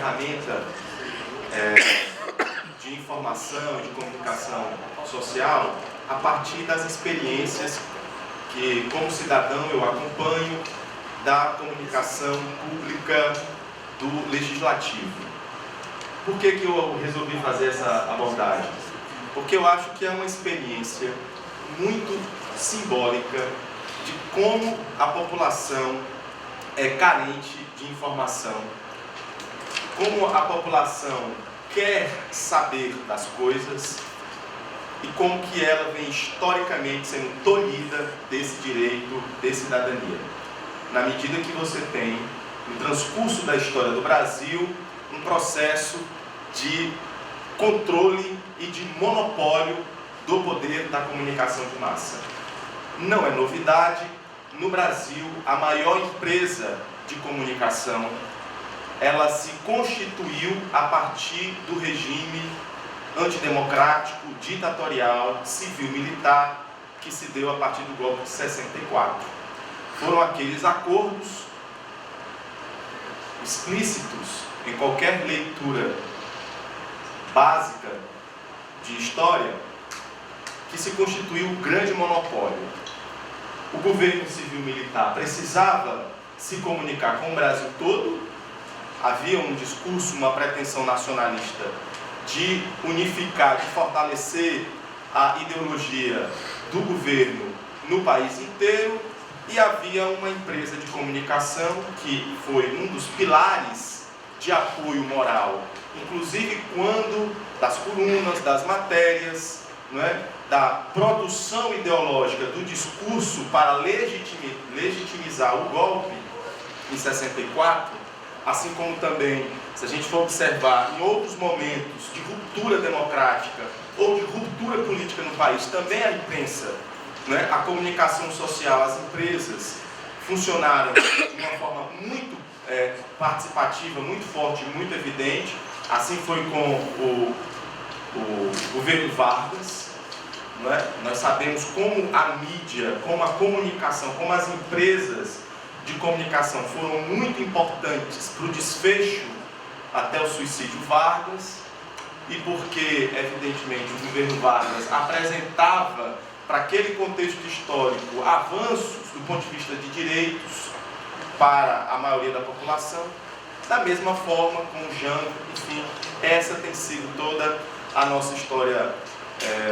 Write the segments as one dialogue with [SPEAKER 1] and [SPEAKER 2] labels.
[SPEAKER 1] ferramenta de informação, de comunicação social a partir das experiências que, como cidadão, eu acompanho da comunicação pública do legislativo. Por que eu resolvi fazer essa abordagem? Porque eu acho que é uma experiência muito simbólica de como a população é carente de informação, como a população quer saber das coisas e como que ela vem historicamente sendo tolhida desse direito de cidadania. Na medida que você tem, no transcurso da história do Brasil, um processo de controle e de monopólio do poder da comunicação de massa. Não é novidade, no Brasil, a maior empresa de comunicação, ela se constituiu a partir do regime antidemocrático, ditatorial, civil-militar, que se deu a partir do golpe de 64. Foram aqueles acordos explícitos em qualquer leitura básica de história que se constituiu um grande monopólio. O governo civil-militar precisava se comunicar com o Brasil todo, havia um discurso, uma pretensão nacionalista de unificar, de fortalecer a ideologia do governo no país inteiro, e havia uma empresa de comunicação que foi um dos pilares de apoio moral, inclusive quando das colunas, das matérias, não é? Da produção ideológica do discurso para legitimizar o golpe em 64, assim como também, se a gente for observar em outros momentos de ruptura democrática ou de ruptura política no país, também a imprensa, não é? A comunicação social, as empresas funcionaram de uma forma muito participativa, muito forte, muito evidente. Assim foi com o governo Vargas. Não é? Nós sabemos como a mídia, como a comunicação, como as empresas de comunicação foram muito importantes para o desfecho até o suicídio Vargas, e porque, evidentemente, o governo Vargas apresentava para aquele contexto histórico avanços do ponto de vista de direitos para a maioria da população. Da mesma forma, com o Jango, enfim, essa tem sido toda a nossa história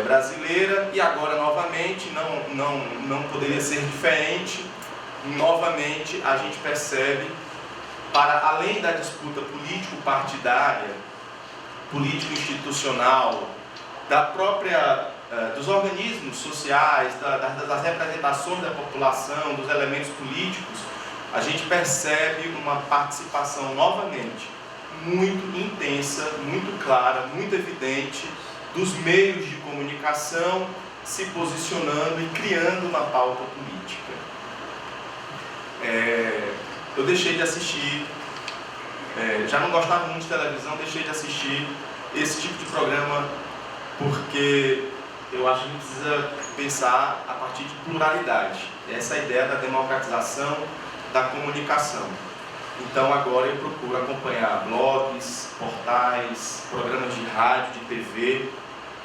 [SPEAKER 1] brasileira, e agora novamente não poderia ser diferente. Novamente a gente percebe, para além da disputa político-partidária, político-institucional, da própria dos organismos sociais, das representações da população, dos elementos políticos, a gente percebe uma participação novamente muito intensa, muito clara, muito evidente dos meios de comunicação se posicionando e criando uma pauta política. Eu deixei de assistir, já não gostava muito de televisão, deixei de assistir esse tipo de programa porque eu acho que a gente precisa pensar a partir de pluralidade. Essa é a ideia da democratização da comunicação. Então agora eu procuro acompanhar blogs, portais, programas de rádio, de TV,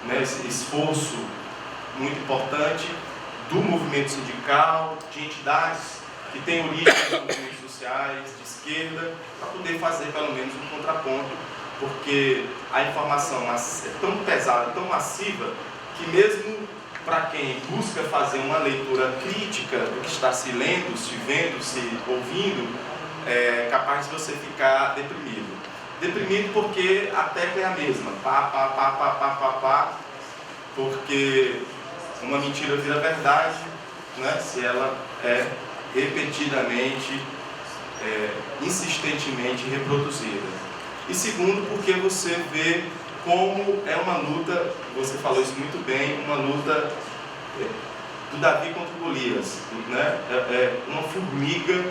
[SPEAKER 1] né, esse esforço muito importante do movimento sindical, de entidades que têm origem nos movimentos sociais, de esquerda, para poder fazer pelo menos um contraponto, porque a informação é tão pesada, tão massiva, que mesmo para quem busca fazer uma leitura crítica do que está se lendo, se vendo, se ouvindo, é capaz de você ficar deprimido. Deprimido porque a tecla é a mesma, porque uma mentira vira verdade, né, se ela é repetidamente, insistentemente reproduzida. E segundo, porque você vê como é uma luta, você falou isso muito bem, uma luta do Davi contra o Golias, né? Uma formiga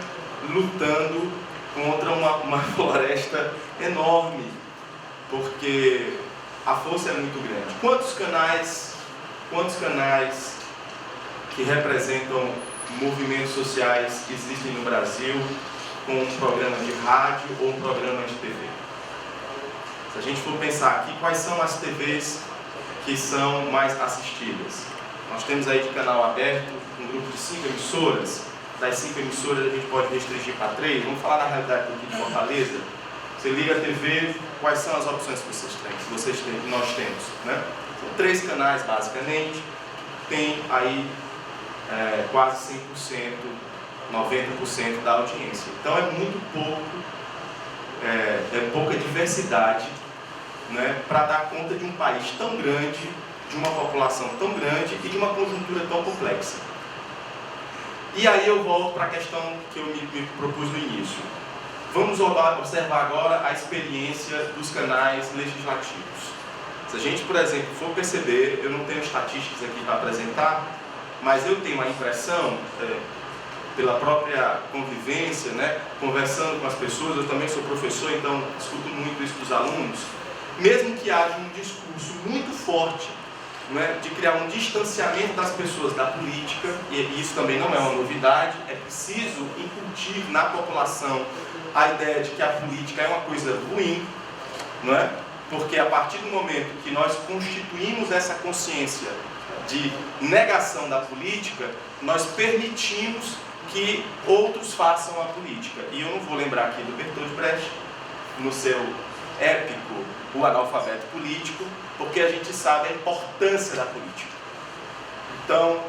[SPEAKER 1] lutando contra uma floresta enorme, porque a força é muito grande. Quantos canais que representam movimentos sociais existem no Brasil com um programa de rádio ou um programa de TV? Se a gente for pensar aqui, quais são as TVs que são mais assistidas? Nós temos aí de canal aberto um grupo de 5 emissoras. Das 5 emissoras a gente pode restringir para 3. Vamos falar da realidade aqui de Fortaleza. Você liga a TV, quais são as opções que vocês têm, que nós temos, né? São 3 canais basicamente, tem aí quase 100%, 90% da audiência. Então é muito pouco, pouca diversidade, né, para dar conta de um país tão grande, de uma população tão grande e de uma conjuntura tão complexa. E aí eu volto para a questão que eu me propus no início. Vamos observar agora a experiência dos canais legislativos. Se a gente, por exemplo, for perceber, eu não tenho estatísticas aqui para apresentar, mas eu tenho a impressão, pela própria convivência, né, conversando com as pessoas, eu também sou professor, então escuto muito isso dos alunos, mesmo que haja um discurso muito forte, né, de criar um distanciamento das pessoas da política, e isso também não é uma novidade, é preciso incutir na população a ideia de que a política é uma coisa ruim, não é? Porque a partir do momento que nós constituímos essa consciência de negação da política, nós permitimos que outros façam a política. E eu não vou lembrar aqui do Bertolt Brecht, no seu épico O Analfabeto Político, porque a gente sabe a importância da política. Então,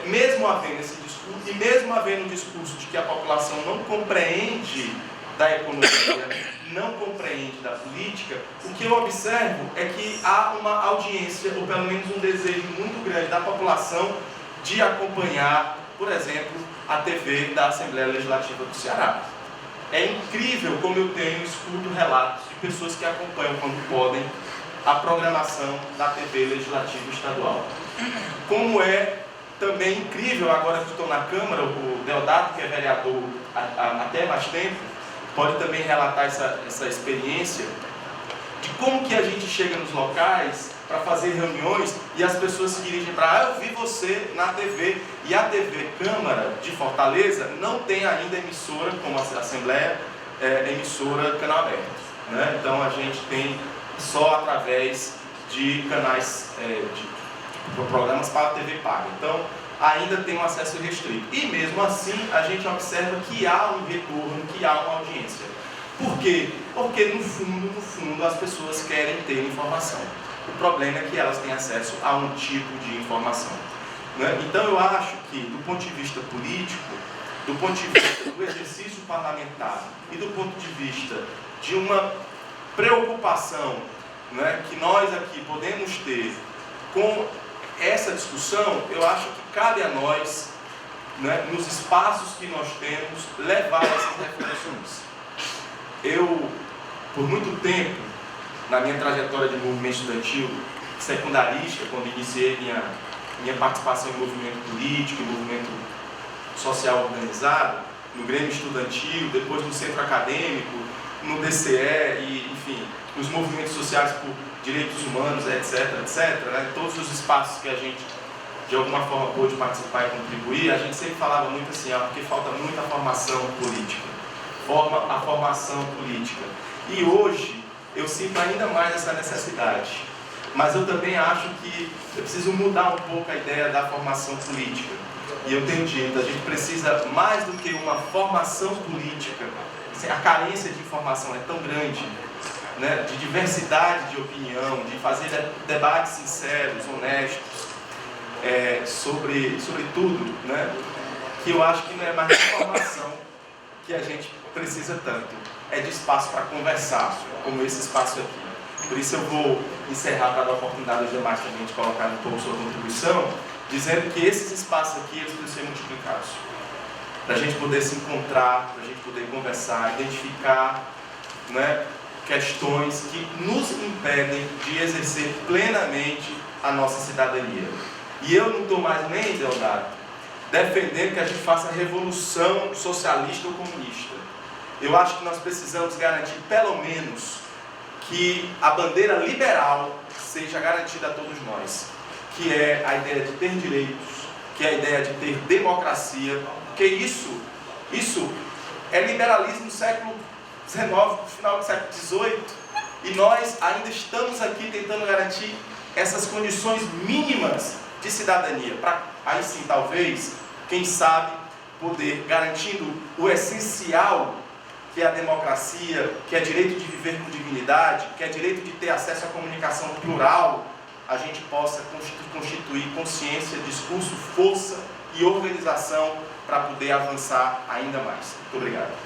[SPEAKER 1] mesmo havendo esse discurso, e mesmo havendo o discurso de que a população não compreende da economia, não compreende da política, o que eu observo é que há uma audiência, ou pelo menos um desejo muito grande da população de acompanhar, por exemplo, a TV da Assembleia Legislativa do Ceará. É incrível como eu escuto relatos de pessoas que acompanham, quando podem, a programação da TV Legislativa Estadual. Como é também incrível, agora que estou na Câmara, o Deodato, que é vereador até mais tempo, pode também relatar essa experiência de como que a gente chega nos locais para fazer reuniões e as pessoas se dirigem para eu vi você na TV, e a TV Câmara de Fortaleza não tem ainda emissora, como a Assembleia, emissora canal aberto, né? Então a gente tem só através de canais, de programas para a TV paga. Então ainda tem um acesso restrito. E mesmo assim a gente observa que há um retorno, que há uma audiência. Por quê? Porque no fundo as pessoas querem ter informação. O problema é que elas têm acesso a um tipo de informação, né? Então eu acho que, do ponto de vista político, do ponto de vista do exercício parlamentar e do ponto de vista de uma preocupação, né, que nós aqui podemos ter com essa discussão, eu acho que cabe a nós, né, nos espaços que nós temos, levar essas reflexões. Eu, por muito tempo, na minha trajetória de movimento estudantil secundarista, quando iniciei minha participação em movimento político, em movimento social organizado, no Grêmio Estudantil, depois no Centro Acadêmico, no DCE, e, enfim, nos movimentos sociais por direitos humanos, etc., né? Todos os espaços que a gente, de alguma forma, pôde participar e contribuir, a gente sempre falava muito assim, porque falta muita formação política, a formação política. E hoje, eu sinto ainda mais essa necessidade. Mas eu também acho que eu preciso mudar um pouco a ideia da formação política. E eu tenho dito, a gente precisa mais do que uma formação política. A carência de informação é tão grande, né, de diversidade de opinião, de fazer debates sinceros, honestos, sobre tudo, né, que eu acho que não é mais de informação que a gente precisa tanto. É de espaço para conversar, como esse espaço aqui. Por isso eu vou encerrar para dar a oportunidade aos demais também de colocar um pouco sua contribuição, dizendo que esses espaços aqui eles precisam ser multiplicados. Para a gente poder se encontrar, para a gente poder conversar, identificar, né, questões que nos impedem de exercer plenamente a nossa cidadania. E eu não estou mais nem, Deodato, defendendo que a gente faça revolução socialista ou comunista. Eu acho que nós precisamos garantir, pelo menos, que a bandeira liberal seja garantida a todos nós, que é a ideia de ter direitos, que é a ideia de ter democracia, porque isso é liberalismo do século XIX, no final do século XVIII, E nós ainda estamos aqui tentando garantir essas condições mínimas de cidadania, para aí sim, talvez, quem sabe, poder, garantindo o essencial, que é a democracia, que é direito de viver com dignidade, que é direito de ter acesso à comunicação plural, a gente possa constituir consciência, discurso, força e organização para poder avançar ainda mais. Muito obrigado.